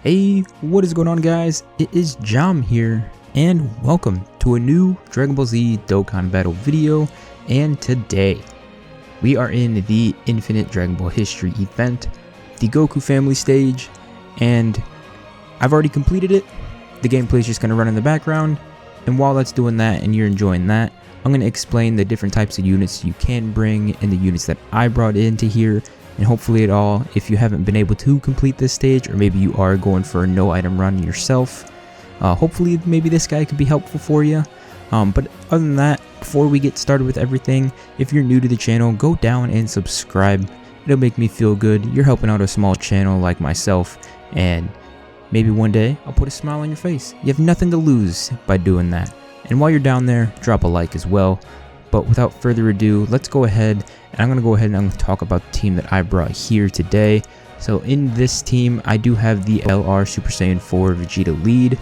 Hey, what is going on, guys? It is Jam here, and welcome to a new Dragon Ball Z Dokkan Battle video. And today, we are in the Infinite Dragon Ball History event, the Goku family stage, and I've already completed it. The gameplay is just going to run in the background, and while that's doing that and you're enjoying that, I'm going to explain the different types of units you can bring and the units that I brought into here. And hopefully it all, if you haven't been able to complete this stage, or maybe you are going for a no item run yourself, hopefully maybe this guy could be helpful for you. But other than that, before we get started with everything, if you're new to the channel, go down and subscribe. It'll make me feel good. You're helping out a small channel like myself, and maybe one day I'll put a smile on your face. You have nothing to lose by doing that. And while you're down there, drop a like as well. But without further ado, let's go ahead, and I'm going to go ahead and I'm going to talk about the team that I brought here today. So in this team, I do have the LR Super Saiyan 4 Vegeta lead.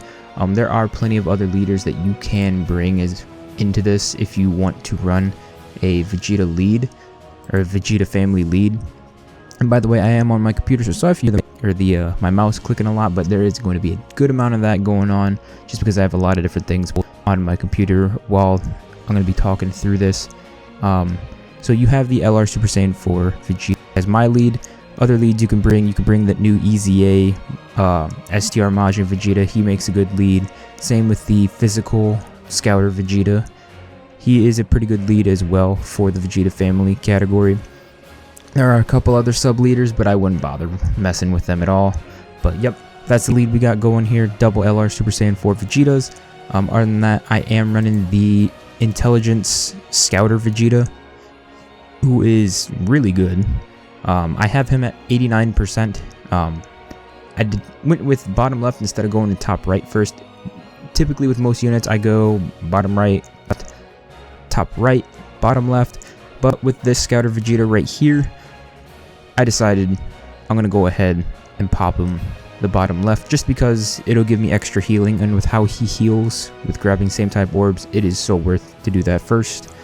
There are plenty of other leaders that you can bring into this if you want to run a Vegeta lead, or a Vegeta family lead. And by the way, I am on my computer, so sorry if you hear my mouse clicking a lot, but there is going to be a good amount of that going on, just because I have a lot of different things on my computer while I'm going to be talking through this. So you have the LR Super Saiyan 4 Vegeta as my lead. Other leads you can bring the new EZA STR Majin Vegeta. He makes a good lead. Same with the physical Scouter Vegeta. He is a pretty good lead as well for the Vegeta family category. There are a couple other sub leaders, but I wouldn't bother messing with them at all. But yep, that's the lead we got going here. Double LR Super Saiyan 4 Vegetas. Other than that, I am running the Intelligence Scouter Vegeta, who is really good. I have him at 89%. I went with bottom left instead of going to top right first. Typically with most units I go bottom right, top right, bottom left, but with this Scouter Vegeta right here, I decided I'm gonna go ahead and pop him the bottom left, just because it'll give me extra healing, and with how he heals with grabbing same type orbs, it is so worth to do that first.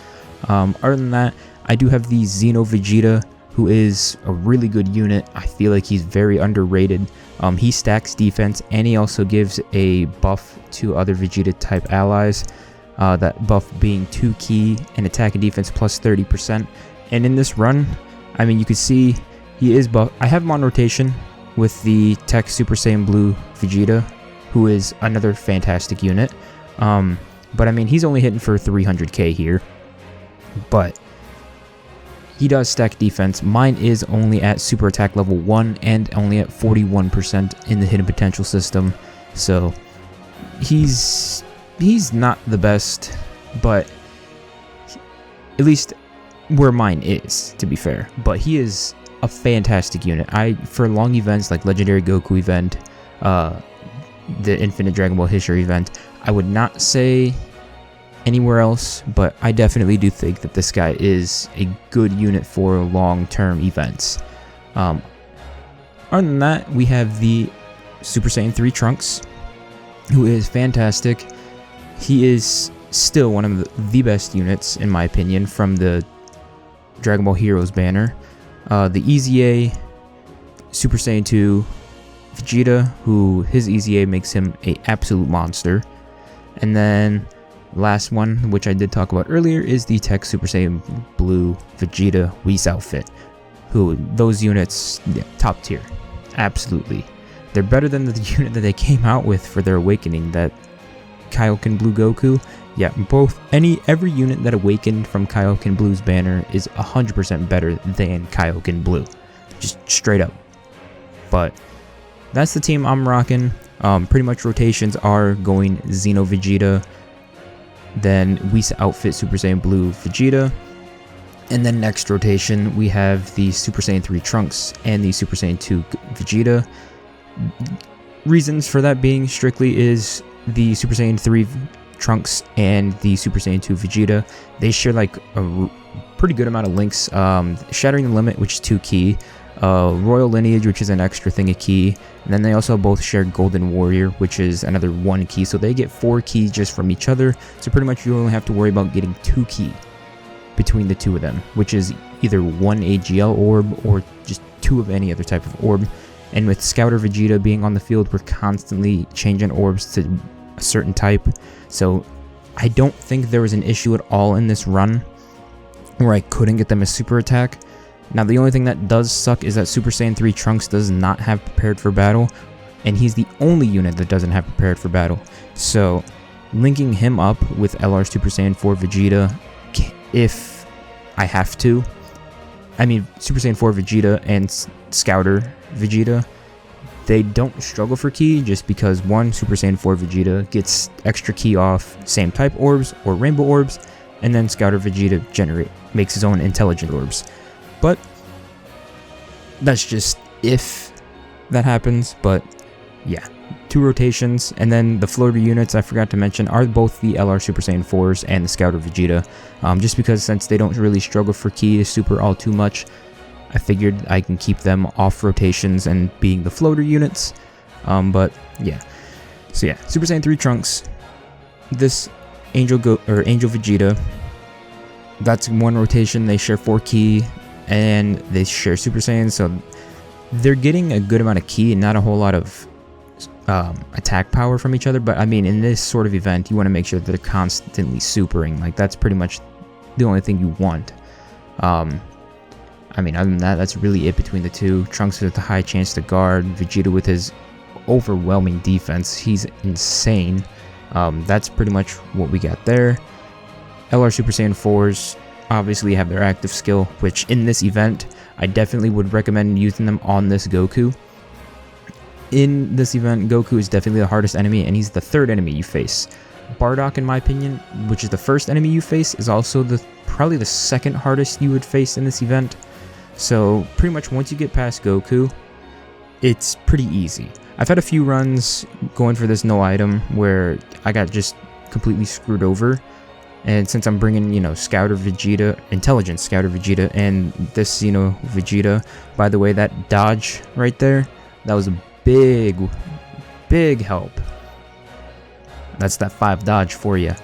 Other than that, I do have the Xeno Vegeta, who is a really good unit. I feel like he's very underrated. He stacks defense, and he also gives a buff to other Vegeta type allies, that buff being 2 ki and attack and defense plus 30%. And in this run, I mean, you can see he is buff. I have him on rotation with the Tech Super Saiyan Blue Vegeta, who is another fantastic unit. But I mean, he's only hitting for 300k here, but he does stack defense. Mine is only at super attack level 1 and only at 41% in the hidden potential system. So he's not the best, but at least where mine is, to be fair. But he is a fantastic unit. For long events like Legendary Goku event, the Infinite Dragon Ball History event, I would not say anywhere else, but I definitely do think that this guy is a good unit for long-term events. Other than that, we have the Super Saiyan 3 Trunks, who is fantastic. He is still one of the best units, in my opinion, from the Dragon Ball Heroes banner. The EZA Super Saiyan 2 Vegeta, who his EZA makes him an absolute monster. And then last one, which I did talk about earlier, is the Tech Super Saiyan Blue Vegeta Whis outfit, who those units, yeah, top tier, absolutely. They're better than the unit that they came out with for their awakening, that Kaioken Blue Goku. Yeah, every unit that awakened from Kaioken Blue's banner is 100% better than Kaioken Blue, just straight up. But that's the team I'm rocking. Pretty much rotations are going Xeno Vegeta, then Whis outfit Super Saiyan Blue Vegeta, and then next rotation we have the Super Saiyan 3 Trunks and the Super Saiyan 2 Vegeta. Reasons for that being strictly is the Super Saiyan 3 Trunks and the Super Saiyan 2 Vegeta, they share like a pretty good amount of links. Shattering the Limit, which is 2 ki, Royal Lineage, which is an extra thing of ki, and then they also both share Golden Warrior, which is another 1 ki, so they get 4 ki just from each other. So pretty much you only have to worry about getting 2 ki between the two of them, which is either 1 AGL orb or just 2 of any other type of orb. And with Scouter Vegeta being on the field, we're constantly changing orbs to a certain type. So I don't think there was an issue at all in this run where I couldn't get them a super attack. Now the only thing that does suck is that Super Saiyan 3 Trunks does not have prepared for battle, and he's the only unit that doesn't have prepared for battle. So linking him up with LR Super Saiyan 4 Vegeta, if I have to, I mean Super Saiyan 4 Vegeta and Scouter Vegeta, they don't struggle for ki just because one, Super Saiyan 4 Vegeta gets extra ki off same type orbs or rainbow orbs, and then Scouter Vegeta makes his own intelligent orbs. But that's just if that happens. But yeah, 2 rotations, and then the floater units I forgot to mention are both the LR Super Saiyan 4s and the Scouter Vegeta. Just because since they don't really struggle for ki super all too much, I figured I can keep them off rotations and being the floater units. But yeah, so yeah, Super Saiyan 3 Trunks, this Angel Vegeta, that's 1 rotation. They share 4 ki, and they share Super Saiyan, so they're getting a good amount of ki and not a whole lot of attack power from each other. But I mean, in this sort of event, you want to make sure that they're constantly supering. Like, that's pretty much the only thing you want. I mean, other than that, that's really it between the two. Trunks with a high chance to guard, Vegeta with his overwhelming defense. He's insane. That's pretty much what we got there. LR Super Saiyan 4s obviously have their active skill, which in this event, I definitely would recommend using them on this Goku. In this event, Goku is definitely the hardest enemy, and he's the 3rd enemy you face. Bardock, in my opinion, which is the 1st enemy you face, is also probably the 2nd hardest you would face in this event. So pretty much once you get past Goku, it's pretty easy. I've had a few runs going for this no item where I got just completely screwed over. And since I'm bringing, Scouter Vegeta, Intelligent Scouter Vegeta, and this, Vegeta, by the way, that dodge right there, that was a big help. That's that 5 dodge for you.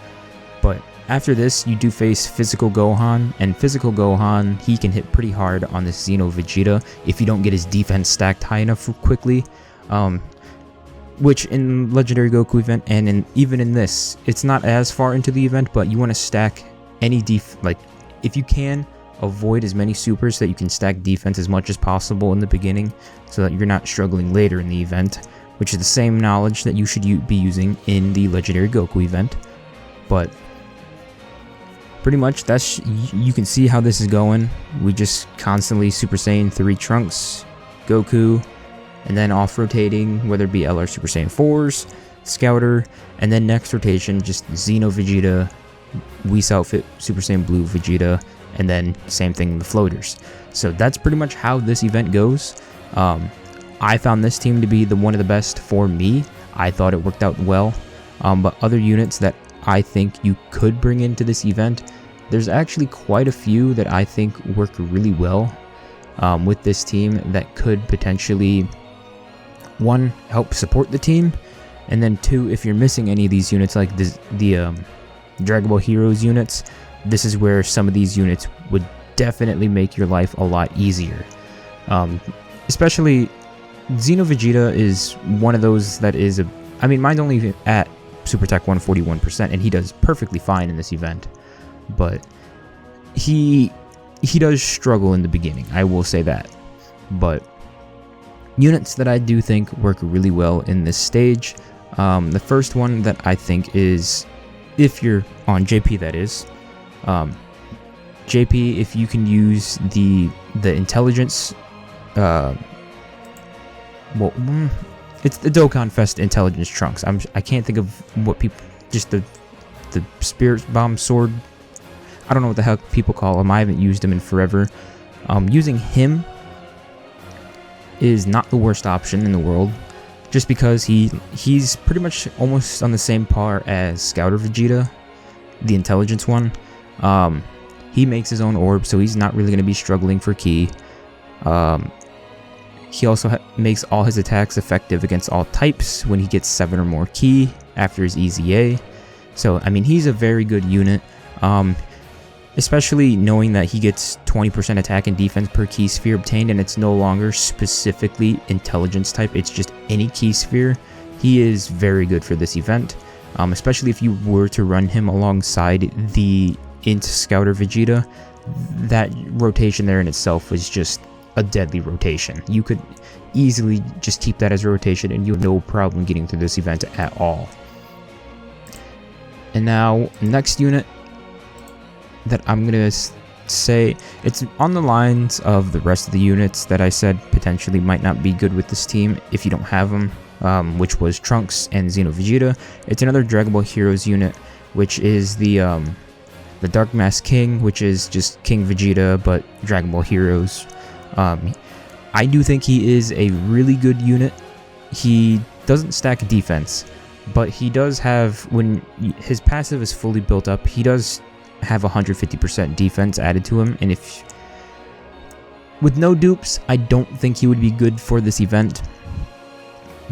But after this, you do face Physical Gohan, and Physical Gohan, he can hit pretty hard on this Xeno Vegeta if you don't get his defense stacked high enough quickly. Which in Legendary Goku event and even in this, it's not as far into the event, but you want to stack any if you can, avoid as many supers so that you can stack defense as much as possible in the beginning so that you're not struggling later in the event, which is the same knowledge that you should be using in the Legendary Goku event. But pretty much you can see how this is going. We just constantly Super Saiyan 3 Trunks, Goku, and then off-rotating, whether it be LR Super Saiyan 4s, Scouter, and then next rotation, just Xeno Vegeta, Whis outfit, Super Saiyan Blue Vegeta, and then same thing in the floaters. So that's pretty much how this event goes. I found this team to be one of the best for me. I thought it worked out well. But other units that I think you could bring into this event, there's actually quite a few that I think work really well with this team that could potentially, 1, help support the team, and then 2, if you're missing any of these units like the Dragon Ball Heroes units, this is where some of these units would definitely make your life a lot easier. Especially Xeno Vegeta is one of those that is mine's only at Super Tech 141%, and he does perfectly fine in this event, but he does struggle in the beginning, I will say that. But units that I do think work really well in this stage, the first one that I think is, if you're on JP, that is, JP, if you can use the intelligence, it's the Dokkan Fest Intelligence Trunks. I can't think of what people, just the Spirit Bomb Sword, I don't know what the heck people call them. I haven't used them in forever. Using him is not the worst option in the world, just because he's pretty much almost on the same par as Scouter Vegeta, the intelligence one. He makes his own orb, so he's not really going to be struggling for ki. He also makes all his attacks effective against all types when he gets 7 or more ki after his EZA. So, I mean, he's a very good unit. especially knowing that he gets 20% attack and defense per key sphere obtained, and it's no longer specifically intelligence type, it's just any key sphere. He is very good for this event, especially if you were to run him alongside the Int Scouter Vegeta. That rotation there in itself was just a deadly rotation. You could easily just keep that as a rotation and you have no problem getting through this event at all. And now, next unit that I'm gonna say, it's on the lines of the rest of the units that I said potentially might not be good with this team if you don't have them, which was Trunks and Xeno Vegeta. It's another Dragon Ball Heroes unit, which is the Dark Mask King, which is just King Vegeta but Dragon Ball Heroes. I do think he is a really good unit. He doesn't stack defense, but he does have, when his passive is fully built up, he does have 150% defense added to him, and if with no dupes, I don't think he would be good for this event,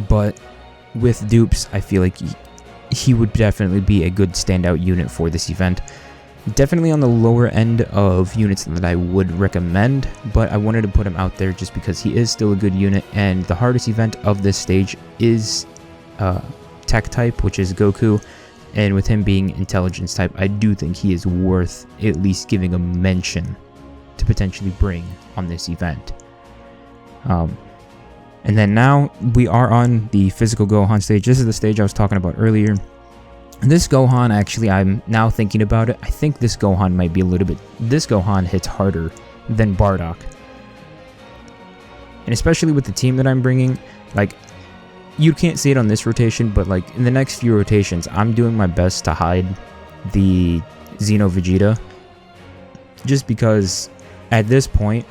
but with dupes, I feel like he would definitely be a good standout unit for this event. Definitely on the lower end of units that I would recommend, but I wanted to put him out there just because he is still a good unit, and the hardest event of this stage is Tech type, which is Goku, and with him being intelligence type, I do think he is worth at least giving a mention to potentially bring on this event. And then now we are on the physical Gohan stage. This is the stage I was talking about earlier. And this Gohan, actually, I'm now thinking about it, I think this Gohan might be a little bit, this Gohan hits harder than Bardock. And especially with the team that I'm bringing, like, you can't see it on this rotation, but like in the next few rotations, I'm doing my best to hide the Xeno Vegeta, just because at this point,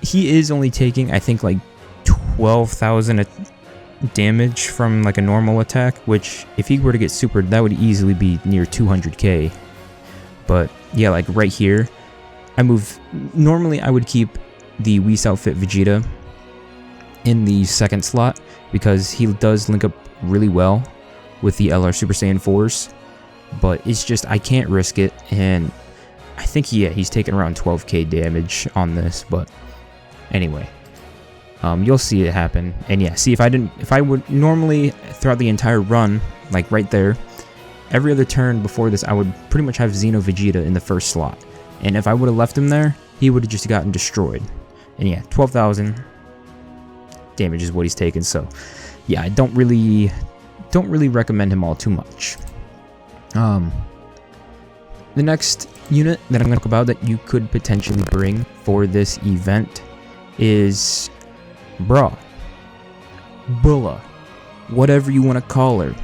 he is only taking, I think, like 12,000 damage from like a normal attack, which if he were to get supered, that would easily be near 200k. But yeah, like right here, normally I would keep the Whis outfit Vegeta in the second slot because he does link up really well with the LR Super Saiyan 4s, but it's just I can't risk it, and I think he's taking around 12k damage on this. But anyway, you'll see it happen. And yeah, see, if I would normally throughout the entire run, like right there, every other turn before this, I would pretty much have Xeno Vegeta in the first slot, and if I would have left him there, he would have just gotten destroyed. And yeah, 12,000 damage is what he's taken. So yeah, I don't really recommend him all too much. The next unit that I'm going to talk about that you could potentially bring for this event is Bulla, whatever you want to call her.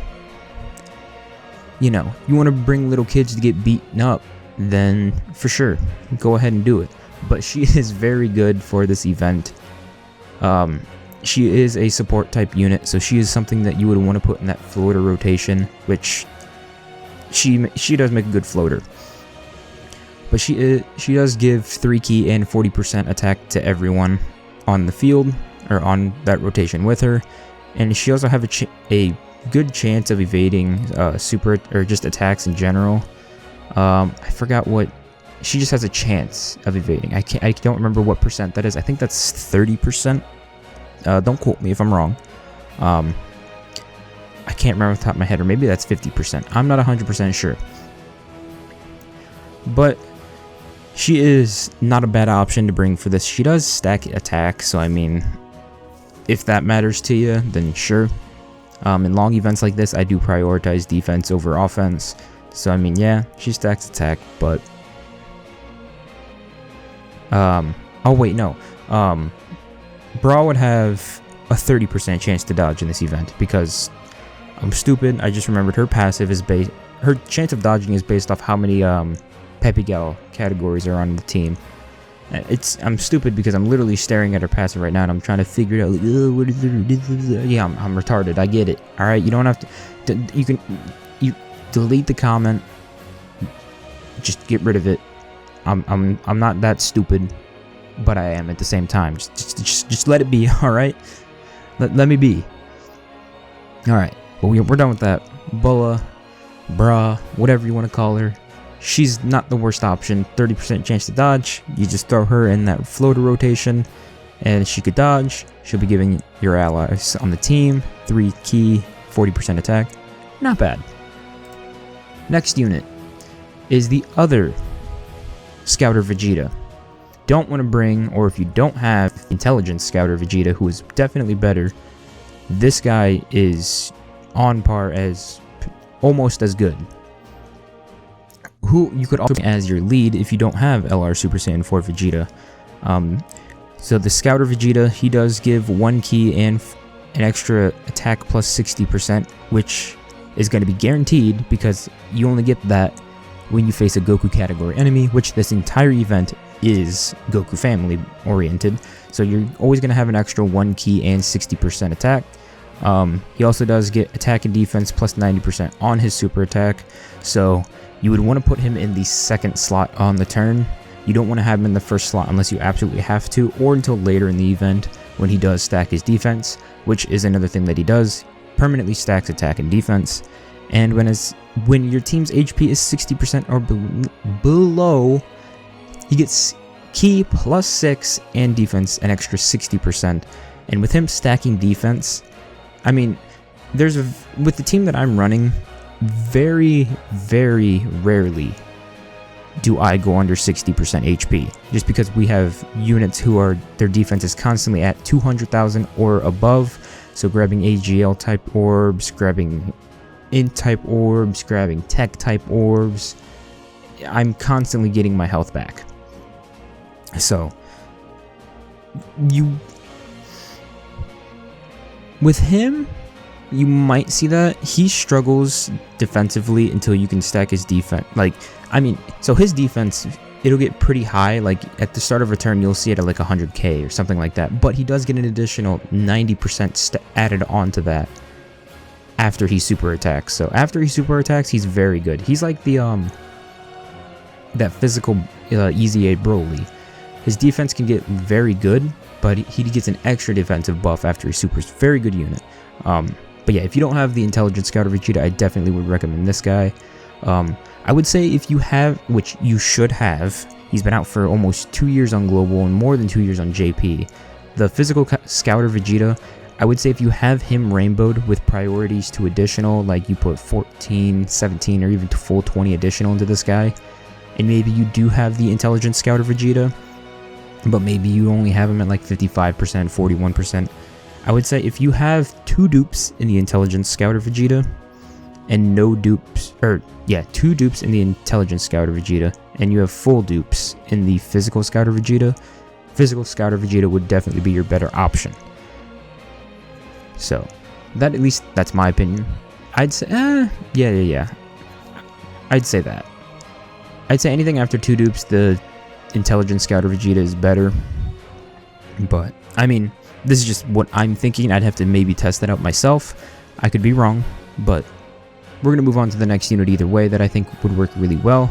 You know, you want to bring little kids to get beaten up, then for sure, go ahead and do it. But she is very good for this event. She is a support type unit, so she is something that you would want to put in that floater rotation, which she does make a good floater. But she does give 3 key and 40% attack to everyone on the field, or on that rotation with her, and she also have a good chance of evading super or just attacks in general. I forgot what. She just has a chance of evading. I don't remember what percent that is. I think that's 30%. Don't quote me if I'm wrong. I can't remember off the top of my head, or maybe that's 50%. I'm not 100% sure. But she is not a bad option to bring for this. She does stack attack, so I mean, if that matters to you, then sure. In long events like this, I do prioritize defense over offense. So I mean, yeah, she stacks attack, but oh wait, no. Bra would have a 30% chance to dodge in this event because I'm stupid. I just remembered her passive is her chance of dodging is based off how many Pepe Gal categories are on the team. I'm stupid because I'm literally staring at her passive right now and I'm trying to figure it out. Like, oh, what is it? Yeah, I'm retarded. I get it. All right, you don't have to. You delete the comment. Just get rid of it. I'm not that stupid, but I am at the same time. Just let it be. All right, let me be. All right, well we're done with that. Bulla, Bra, whatever you want to call her. she's not the worst option. 30% chance to dodge. You just throw her in that floater rotation, and she could dodge. She'll be giving your allies on the team 3 key, 40% attack. Not bad. Next unit is the other Scouter Vegeta. Don't want to bring, or if you don't have Intelligence Scouter Vegeta, who is definitely better, this guy is on par as almost as good. Who you could also bring as your lead if you don't have LR Super Saiyan 4 Vegeta. So the Scouter Vegeta, he does give 1 key and an extra attack plus 60%, which is going to be guaranteed because you only get that when you face a Goku category enemy, which this entire event is Goku family oriented. So you're always going to have an extra 1 key and 60% attack. He also does get attack and defense plus 90% on his super attack. So you would want to put him in the second slot on the turn. You don't want to have him in the first slot unless you absolutely have to, or until later in the event when he does stack his defense, which is another thing that he does. Permanently stacks attack and defense. And when your team's HP is 60% or below, he gets key plus 6 and defense an extra 60%. And with him stacking defense, I mean, with the team that I'm running, very, very rarely do I go under 60% HP, just because we have units who their defense is constantly at 200,000 or above. So grabbing AGL type orbs, grabbing int type orbs, grabbing tech type orbs, I'm constantly getting my health back. So with him, you might see that he struggles defensively until you can stack his defense. So his defense, it'll get pretty high. Like at the start of a turn, you'll see it at like 100k or something like that. But he does get an additional 90% added onto that after he super attacks. So after he super attacks, he's very good. He's like the that physical Easy A Broly. His defense can get very good, but he gets an extra defensive buff after he supers. Very good unit. But yeah, if you don't have the Intelligence Scouter Vegeta, I definitely would recommend this guy. I would say if you have, which you should have, he's been out for almost 2 years on Global and more than 2 years on JP. The Physical Scouter Vegeta, I would say if you have him rainbowed with priorities to additional, like you put 14, 17, or even to full 20 additional into this guy, and maybe you do have the Intelligence Scouter Vegeta, but maybe you only have him at like 55%, 41%. I would say if you have 2 dupes in the Intelligence Scouter Vegeta, and no dupes, 2 dupes in the Intelligence Scouter Vegeta, and you have full dupes in the Physical Scouter Vegeta would definitely be your better option. So, that's my opinion. I'd say, I'd say that. I'd say anything after 2 dupes, the Intelligence Scouter Vegeta is better. But, I mean, this is just what I'm thinking. I'd have to maybe test that out myself. I could be wrong, but we're going to move on to the next unit either way that I think would work really well,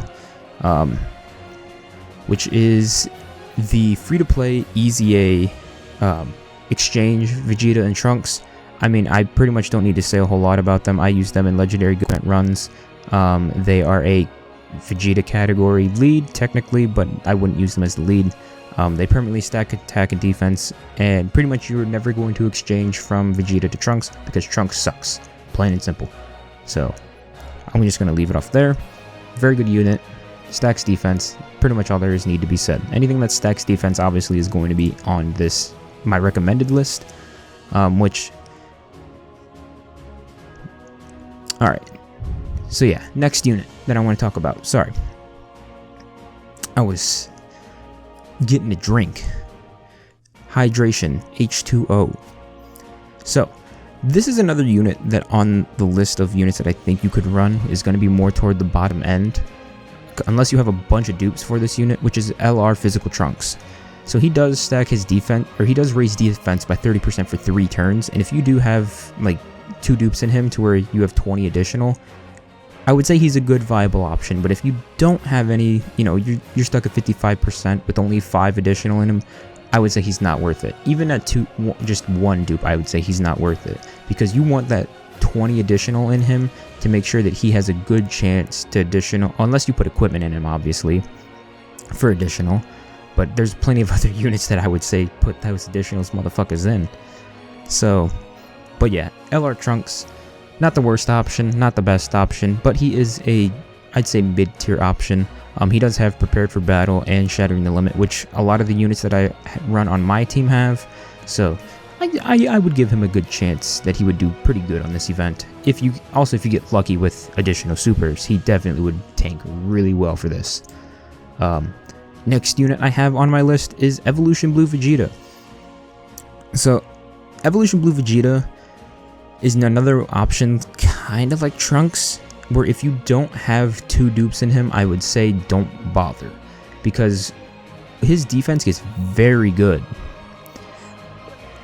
which is the free-to-play Easy A Exchange Vegeta and Trunks. I mean, I pretty much don't need to say a whole lot about them. I use them in Legendary event runs. They are a Vegeta category lead, technically, but I wouldn't use them as the lead. They permanently stack attack and defense, and pretty much you're never going to exchange from Vegeta to Trunks because Trunks sucks, plain and simple. So I'm just going to leave it off there. Very good unit, stacks defense, pretty much all there is need to be said. Anything that stacks defense obviously is going to be on my recommended list, which, alright, so yeah, next unit that I want to talk about. Sorry, I was getting a drink. Hydration, H2O. So this is another unit that on the list of units that I think you could run is going to be more toward the bottom end, unless you have a bunch of dupes for this unit, which is LR Physical Trunks. So he does stack his defense, or he does raise defense by 30% for 3 turns, and if you do have like 2 dupes in him to where you have 20 additional, I would say he's a good viable option. But if you don't have any, you're stuck at 55% with only 5 additional in him, I would say he's not worth it. Even at just 1 dupe, I would say he's not worth it, because you want that 20 additional in him to make sure that he has a good chance to additional, unless you put equipment in him, obviously, for additional. But there's plenty of other units that I would say put those additionals motherfuckers in. So, but yeah, LR Trunks, not the worst option, not the best option, but he is a, I'd say, mid-tier option. He does have Prepared for Battle and Shattering the Limit, which a lot of the units that I run on my team have. So I would give him a good chance that he would do pretty good on this event. If you get lucky with additional supers, he definitely would tank really well for this. Next unit I have on my list is Evolution Blue Vegeta. So Evolution Blue Vegeta is another option kind of like Trunks, where if you don't have 2 dupes in him, I would say don't bother, because his defense gets very good,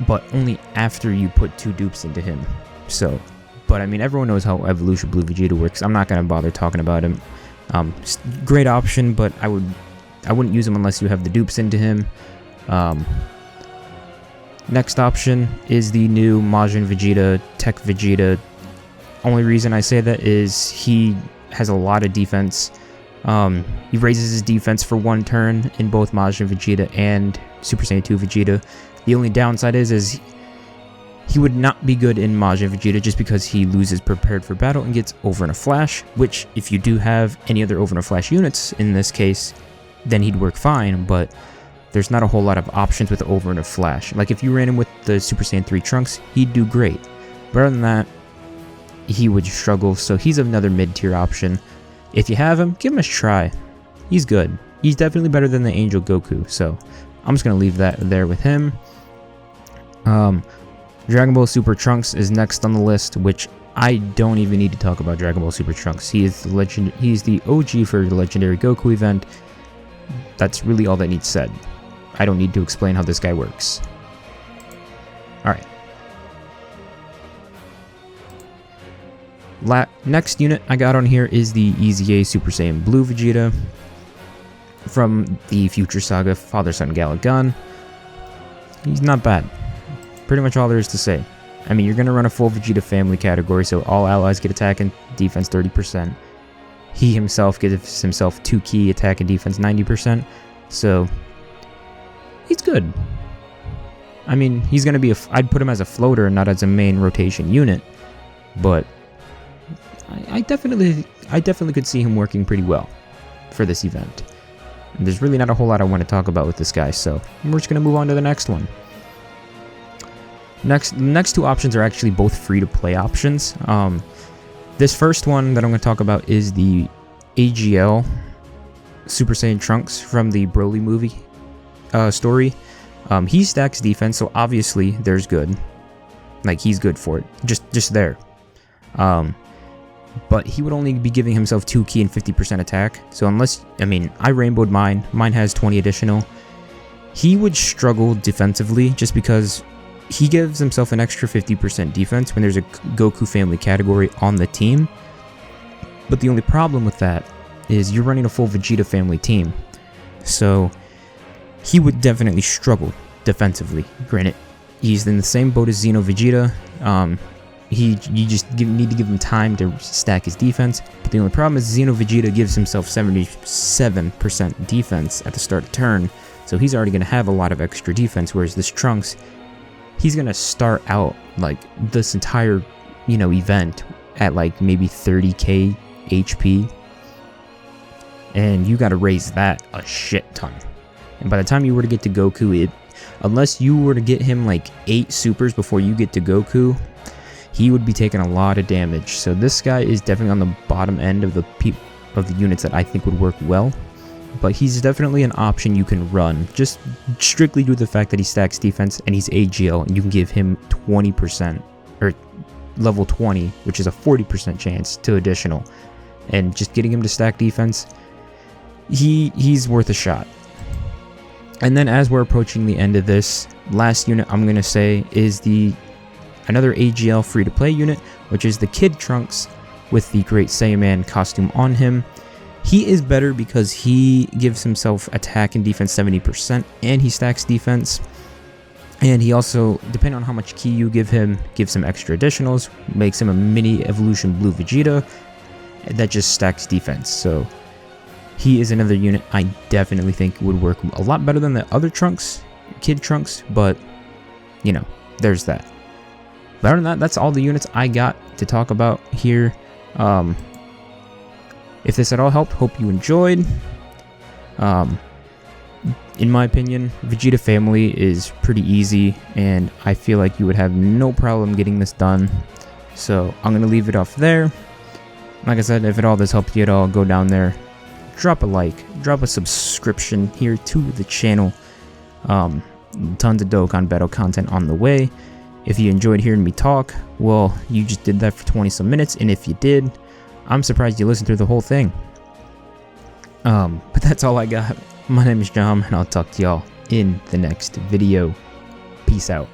but only after you put 2 dupes into him. So, but I mean, everyone knows how Evolution Blue Vegeta works. I'm not going to bother talking about him. Great option, but I wouldn't use him unless you have the dupes into him. Next option is the new Majin Vegeta, Tech Vegeta. Only reason I say that is he has a lot of defense. He raises his defense for 1 turn in both Majin Vegeta and Super Saiyan 2 Vegeta. The only downside is he would not be good in Majin Vegeta just because he loses Prepared for Battle and gets Over in a Flash, which if you do have any other Over in a Flash units in this case, then he'd work fine, but there's not a whole lot of options with Over in a Flash. Like if you ran him with the Super Saiyan 3 Trunks, he'd do great. But other than that, he would struggle, so he's another mid-tier option. If you have him, give him a try. He's good. He's definitely better than the Angel Goku, so I'm just going to leave that there with him. Dragon Ball Super Trunks is next on the list, which I don't even need to talk about Dragon Ball Super Trunks. He is the he's the OG for the Legendary Goku event. That's really all that needs said. I don't need to explain how this guy works. Alright. Next unit I got on here is the EZA Super Saiyan Blue Vegeta from the Future Saga Father Son Gallic Gun. He's not bad. Pretty much all there is to say. I mean, you're going to run a full Vegeta family category, so all allies get attack and defense 30%. He himself gives himself 2 key attack and defense 90%, so he's good. I mean, he's going to be I'd put him as a floater and not as a main rotation unit, but I definitely could see him working pretty well for this event. And there's really not a whole lot I want to talk about with this guy, so we're just going to move on to the next one. The next 2 options are actually both free-to-play options. This first one that I'm going to talk about is the AGL Super Saiyan Trunks from the Broly movie story. He stacks defense, so obviously there's good. Like, he's good for it. Just there. But he would only be giving himself 2 key and 50% attack. So unless, I mean, I rainbowed mine. Mine has 20 additional. He would struggle defensively just because he gives himself an extra 50% defense when there's a Goku family category on the team. But the only problem with that is you're running a full Vegeta family team. So he would definitely struggle defensively. Granted, he's in the same boat as Xeno Vegeta. You just need to give him time to stack his defense. But the only problem is Xeno Vegeta gives himself 77% defense at the start of turn. So he's already going to have a lot of extra defense, whereas this Trunks, he's going to start out like this entire, event at like maybe 30k HP. And you got to raise that a shit ton. And by the time you were to get to Goku, unless you were to get him like 8 supers before you get to Goku, he would be taking a lot of damage. So this guy is definitely on the bottom end of the units that I think would work well. But he's definitely an option you can run, just strictly due to the fact that he stacks defense and he's AGL, and you can give him 20%, or level 20, which is a 40% chance to additional. And just getting him to stack defense, he's worth a shot. And then as we're approaching the end of this, last unit I'm going to say is another AGL free-to-play unit, which is the Kid Trunks with the Great Saiyaman costume on him. He is better because he gives himself attack and defense 70%, and he stacks defense. And he also, depending on how much ki you give him, gives him extra additionals, makes him a mini evolution blue Vegeta that just stacks defense. So he is another unit I definitely think would work a lot better than the other Trunks, Kid Trunks, but you know, there's that. But other than that, that's all the units I got to talk about here. If this at all helped, hope you enjoyed. In my opinion, Vegeta Family is pretty easy, and I feel like you would have no problem getting this done. So I'm going to leave it off there. Like I said, if at all this helped you at all, go down there, drop a like, drop a subscription here to the channel. Tons of Dokkan Battle content on the way. If you enjoyed hearing me talk, well, you just did that for 20 some minutes, and if you did, I'm surprised you listened through the whole thing. But that's all I got. My name is Jam, and I'll talk to y'all in the next video. Peace out.